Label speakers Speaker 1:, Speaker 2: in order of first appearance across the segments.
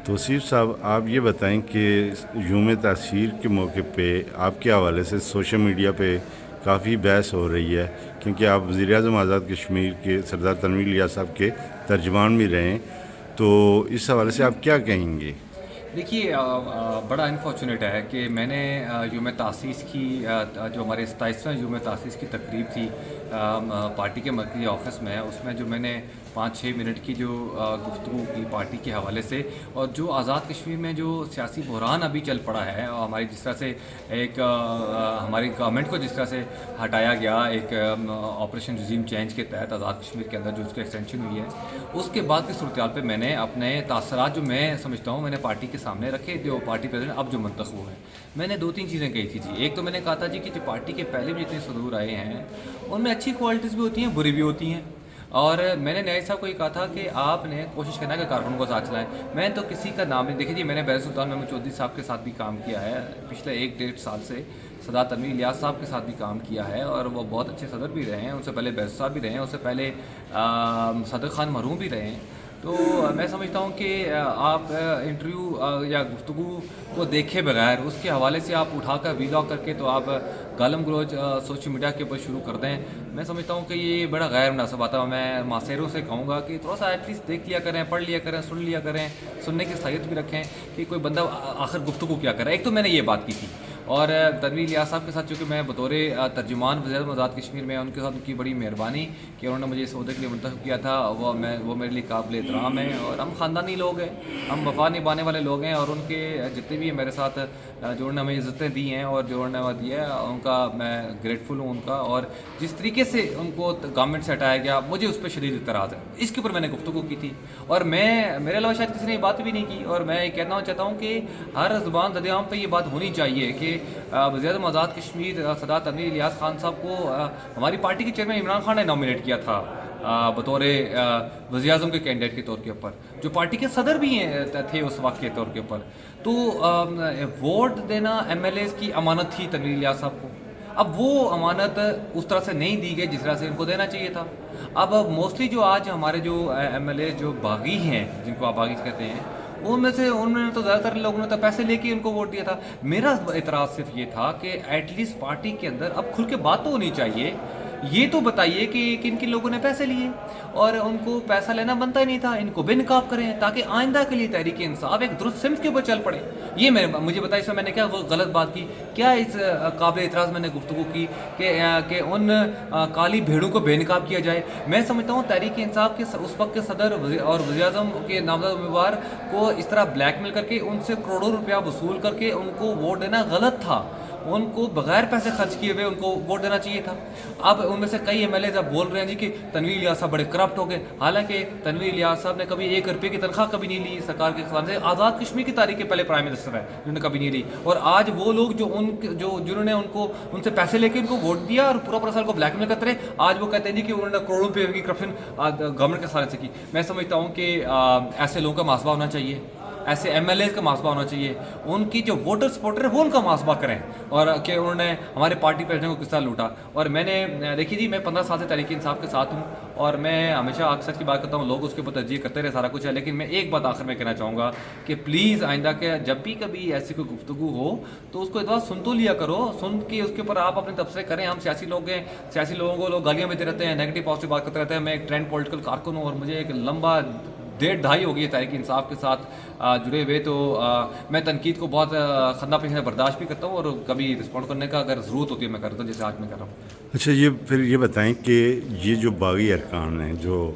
Speaker 1: توصیف صاحب، آپ یہ بتائیں کہ یوم تأسیس کے موقع پہ آپ کے حوالے سے سوشل میڈیا پہ کافی بحث ہو رہی ہے، کیونکہ آپ وزیر اعظم آزاد کشمیر کے سردار تنویر الیاس صاحب کے ترجمان بھی رہے ہیں، تو اس حوالے سے آپ کیا کہیں گے؟
Speaker 2: دیکھیے، بڑا انفارچونیٹ ہے کہ میں نے یوم تاسیس کی جو ہمارے 27ویں یوم تاسیس کی تقریب تھی پارٹی کے مرکزی آفس میں، اس میں جو میں نے 5-6 منٹ کی جو گفتگو کی پارٹی کے حوالے سے، اور جو آزاد کشمیر میں جو سیاسی بحران ابھی چل پڑا ہے، اور ہماری جس طرح سے ایک ہماری گورنمنٹ کو جس طرح سے ہٹایا گیا ایک آپریشن رجیم چینج کے تحت آزاد کشمیر کے اندر جو اس کی ایکسٹینشن ہوئی ہے، اس کے بعد کی صورتحال پہ میں نے اپنے تاثرات جو میں سمجھتا ہوں میں نے پارٹی کے سامنے رکھے، جو پارٹی پریزیڈنٹ اب جو منتخب ہے، میں نے 2-3 چیزیں کہی تھی جی۔ ایک تو میں نے کہا تھا جی کہ جو پارٹی کے پہلے بھی جتنے صدور آئے ہیں ان میں اچھی کوالٹیز بھی ہوتی ہیں، بری بھی ہوتی ہیں، اور میں نے نیاز صاحب کو یہ کہا تھا کہ آپ نے کوشش کرنا ہے کہ کارکنوں کو ساتھ چلائیں۔ میں تو کسی کا نام نہیں، دیکھیے جی، میں نے بحر سلطان محمد چودھری صاحب کے ساتھ بھی کام کیا ہے پچھلے 1-1.5 سال سے، سردار تنویر الیاس صاحب کے ساتھ بھی کام کیا ہے، اور وہ بہت اچھے صدر بھی رہے ہیں، ان سے پہلے بحر صاحب بھی رہے ہیں، اس سے پہلے صدر خان مرحوم بھی رہے ہیں۔ تو میں سمجھتا ہوں کہ آپ انٹرویو یا گفتگو کو دیکھے بغیر اس کے حوالے سے آپ اٹھا کر ویلاگ کر کے تو آپ گالم گلوچ سوشل میڈیا کے اوپر شروع کر دیں، میں سمجھتا ہوں کہ یہ بڑا غیر مناسب آتا ہے۔ میں ماسیروں سے کہوں گا کہ تھوڑا سا ایٹ لیسٹ دیکھ لیا کریں، پڑھ لیا کریں، سن لیا کریں، سننے کی صلاحیت بھی رکھیں کہ کوئی بندہ آخر گفتگو کیا کرے۔ ایک تو میں نے یہ بات کی تھی، اور تنویر الیاس صاحب کے ساتھ چونکہ میں بطور ترجمان وزیر اعظم آزاد کشمیر میں، ان کے ساتھ ان کی بڑی مہربانی کہ انہوں نے مجھے اس عہدے کے لیے منتخب کیا تھا، وہ میرے لیے قابل احترام ہے، اور ہم خاندانی لوگ ہیں، ہم وفا نبھانے والے لوگ ہیں، اور ان کے جتنے بھی میرے ساتھ جو انہوں نے ہمیں عزتیں دی ہیں اور جو انہوں نے دی ہے ان کا میں گریٹفل ہوں ان کا، اور جس طریقے سے ان کو گورنمنٹ سے ہٹایا گیا مجھے اس پہ شدید اعتراض ہے، اس کے اوپر میں نے گفتگو کی تھی، اور میرے علاوہ شاید کسی نے یہ بات بھی نہیں کی، اور میں یہ کہنا چاہتا ہوں کہ ہر زبان زد عام پہ یہ بات ہونی چاہیے کہ وزیر اعظم آزاد کشمیر سردار تنویر الیاس خان صاحب کو ہماری پارٹی کے چیئرمین عمران خان نے نامینیٹ کیا تھا بطور وزیر اعظم کے کینڈیڈیٹ کے طور کے اوپر، جو پارٹی کے صدر بھی تھے اس وقت کے طور کے اوپر، تو ووٹ دینا ایم ایل ایز کی امانت تھی تنویر الیاس صاحب کو، اب وہ امانت اس طرح سے نہیں دی گئی جس طرح سے ان کو دینا چاہیے تھا۔ اب موسٹلی جو آج ہمارے جو ایم ایل اے جو باغی ہیں، جن کو آپ باغی کہتے ہیں، ان میں سے ان نے تو زیادہ تر لوگوں نے تو پیسے لے کے ان کو ووٹ دیا تھا۔ میرا اعتراض صرف یہ تھا کہ ایٹ لیسٹ پارٹی کے اندر اب کھل کے بات تو ہونی چاہیے، یہ تو بتائیے کہ کن کن لوگوں نے پیسے لیے، اور ان کو پیسہ لینا بنتا ہی نہیں تھا، ان کو بے نقاب کریں تاکہ آئندہ کے لیے تحریک انصاف ایک درست سمت کے اوپر چل پڑے۔ یہ مجھے بتائیے اس میں نے کیا غلط بات کی، کیا اس قابل اعتراض میں نے گفتگو کی کہ ان کالی بھیڑوں کو بے نقاب کیا جائے؟ میں سمجھتا ہوں تحریک انصاف کے اس وقت کے صدر اور وزیر اعظم کے نامزد امیدوار کو اس طرح بلیک میل کر کے ان سے کروڑوں روپیہ وصول کر کے ان کو ووٹ دینا غلط تھا، ان کو بغیر پیسے خرچ کیے ہوئے ان کو ووٹ دینا چاہیے تھا۔ اب ان میں سے کئی ایم ایل اے اب بول رہے ہیں جی کہ تنویر الیاس صاحب بڑے کرپٹ ہو گئے، حالانکہ تنویر الیاس صاحب نے کبھی 1 روپے کی تنخواہ کبھی نہیں لی سرکار کے خزانے سے، آزاد کشمیر کی تاریخ کے پہلے پرائم منسٹر ہے جنہوں نے کبھی نہیں لی، اور آج وہ لوگ جنہوں نے ان سے پیسے لے کے ان کو ووٹ دیا اور پورا سال کو بلیک میل کرتے رہے، آج وہ کہتے ہیں جی کہ انہوں نے کروڑوں روپے کی کرپشن گورنمنٹ کے خزانے سے کی۔ میں سمجھتا ہوں کہ ایسے لوگوں کا محاسبہ ہونا چاہیے، ایسے ایم ایل اے کا محاسبہ ہونا چاہیے، ان کی جو ووٹر سپورٹر ہے وہ ان کا محاسبہ کریں، اور کہ انہوں نے ہمارے پارٹی پریزیڈنٹ کو کس طرح لوٹا۔ اور میں نے دیکھیے جی، میں 15 سال سے تحریک انصاف کے ساتھ ہوں، اور میں ہمیشہ اکثر کی بات کرتا ہوں، لوگ اس کے اوپر ترجیح کرتے رہے، سارا کچھ ہے، لیکن میں ایک بات آخر میں کہنا چاہوں گا کہ پلیز آئندہ کے جب بھی کبھی ایسی کوئی گفتگو ہو تو اس کو ایک بار سن تو لیا کرو، سن کے اس کے اوپر آپ اپنے تبصرے کریں۔ ہم سیاسی لوگ ہیں، سیاسی لوگوں کو لوگ گالیاں دیتے رہتے ہیں، نیگیٹو پازیٹیو بات کرتے رہتے ہیں۔ میں ایک ٹرینڈ پولیٹیکل کارکن ہوں، اور مجھے ایک لمبا 1.5 ہو گئی ہے تحریک انصاف کے ساتھ جڑے ہوئے، تو میں تنقید کو بہت خندہ پیشہ برداشت بھی کرتا ہوں، اور کبھی رسپونڈ کرنے کا اگر ضرورت ہوتی ہے میں کرتا ہوں، جیسے آج میں کر رہا ہوں۔
Speaker 1: اچھا، پھر یہ بتائیں کہ یہ جو باغی ارکان ہیں جو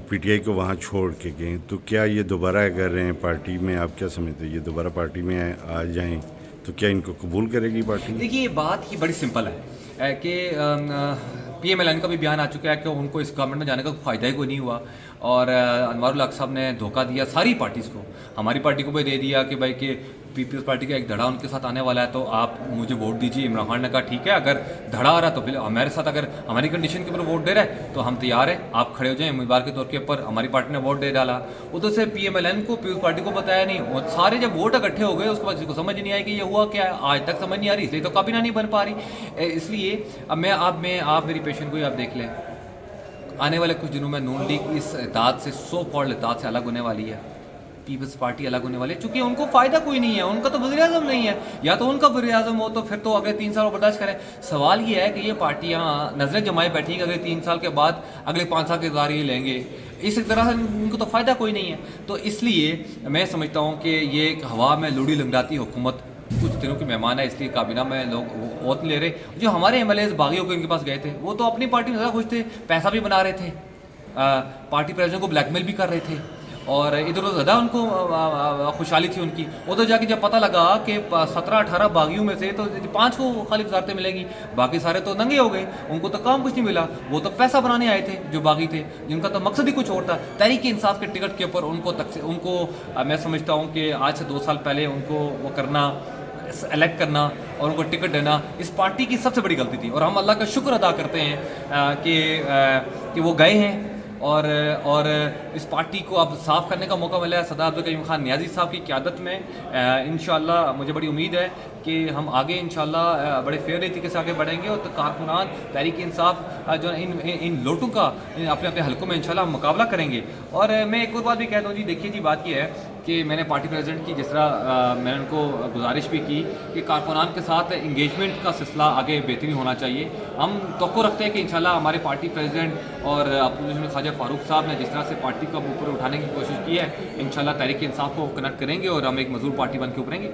Speaker 1: پی ٹی آئی کو وہاں چھوڑ کے گئے، تو کیا یہ دوبارہ اگر رہے ہیں پارٹی میں، آپ کیا سمجھتے ہیں یہ دوبارہ پارٹی میں آ جائیں تو کیا ان کو قبول کرے گی پارٹی؟
Speaker 2: دیکھیے، یہ بات ہی بڑی سمپل ہے کہ پی ایم ایل این کا بھی بیان آ چکا ہے کہ ان کو اس گورنمنٹ میں جانے کا فائدہ ہی کوئی نہیں ہوا، اور انوار الحق صاحب نے دھوکہ دیا ساری پارٹیز کو، ہماری پارٹی کو بھی دے دیا کہ بھائی کہ پیپلز پارٹی کا ایک دھڑا ان کے ساتھ آنے والا ہے تو آپ مجھے ووٹ دیجیے۔ عمران خان نے کہا ٹھیک ہے، اگر دھڑا آ رہا تو پھر ہمارے ساتھ اگر ہماری کنڈیشن کے اوپر ووٹ دے رہا ہے تو ہم تیار ہیں، آپ کھڑے ہو جائیں امیدوار کے طور کے اوپر۔ ہماری پارٹی نے ووٹ دے ڈالا، ادھر سے پی ایم ایل این کو پیپلز پارٹی کو بتایا نہیں، اور سارے جب ووٹ اکٹھے ہو گئے اس کے بعد کسی کو سمجھ نہیں آئی کہ یہ ہوا کیا ہے، آج تک سمجھ نہیں آ رہی، اس لیے تو کابینہ نہیں بن پا رہی۔ اس لیے اب آپ میری پیشن گوئی آپ دیکھ لیں، آنے والے کچھ دنوں میں نون لیگ اس اتحاد سے سو کالڈ اتحاد سے الگ ہونے والی ہے، پیپلز پارٹی الگ ہونے والی ہے, چونکہ ان کو فائدہ کوئی نہیں ہے, ان کا تو وزیر اعظم نہیں ہے. یا تو ان کا وزیر اعظم ہو تو پھر تو اگلے 3 سال برداشت کریں. سوال یہ ہے کہ یہ پارٹیاں نظریں جمائے بیٹھی کہ اگلے 3 سال کے بعد اگلے 5 سال کے اقتدار یہ لیں گے, اس طرح سے ان کو تو فائدہ کوئی نہیں ہے. تو اس لیے میں سمجھتا ہوں کہ یہ ایک ہوا میں لوڑی لنگڑاتی حکومت کچھ دنوں کی مہمان ہے, اس لیے کابینہ میں لوگ ووٹ نہیں لے رہے. جو ہمارے ایم ایل ایز باغیوں کے ان کے پاس گئے تھے, وہ تو اپنی پارٹی میں زیادہ خوش تھے, پیسہ بھی بنا رہے تھے, پارٹی پریزیڈنٹ کو بلیک میل بھی کر رہے تھے, اور ادھر ادھر زیادہ ان کو خوشحالی تھی ان کی. ادھر جا کے جب پتہ لگا کہ 17-18 باغیوں میں سے تو 5 کو خالی وزارتیں ملیں گی, باقی سارے تو ننگے ہو گئے, ان کو تو کام کچھ نہیں ملا. وہ تو پیسہ بنانے آئے تھے جو باغی تھے, جن کا تو مقصد ہی کچھ اور تھا. تحریک انصاف کے ٹکٹ کے اوپر ان کو میں سمجھتا ہوں کہ آج سے 2 سال پہلے ان کو وہ کرنا, الیکٹ کرنا اور ان کو ٹکٹ دینا, اس پارٹی کی سب سے بڑی غلطی تھی. اور ہم اللہ کا شکر ادا کرتے ہیں کہ وہ گئے ہیں, اور اس پارٹی کو اب صاف کرنے کا موقع ملا ہے سردار عبدالکریم خان نیازی صاحب کی قیادت میں. انشاءاللہ مجھے بڑی امید ہے کہ ہم آگے انشاءاللہ بڑے فیئر طریقے سے آگے بڑھیں گے, اور کارکنان تحریک انصاف جو ان لوٹوں کا اپنے اپنے حلقوں میں انشاءاللہ ہم مقابلہ کریں گے. اور میں ایک اور بات بھی کہتا ہوں جی, دیکھیے جی بات یہ ہے کہ میں نے پارٹی پریزیڈنٹ کی جس طرح میں نے ان کو گزارش بھی کی کہ کارکنان کے ساتھ انگیجمنٹ کا سلسلہ آگے بہترین ہونا چاہیے. ہم توقع رکھتے ہیں کہ انشاءاللہ ہمارے پارٹی پریزیڈنٹ اور اپوزیشن خواجہ فاروق صاحب نے جس طرح سے پارٹی کو اوپر اٹھانے کی کوشش کی ہے, انشاءاللہ تحریک انصاف کو کنیکٹ کریں گے اور ہم ایک مضبوط پارٹی بن کے ابھریں گے.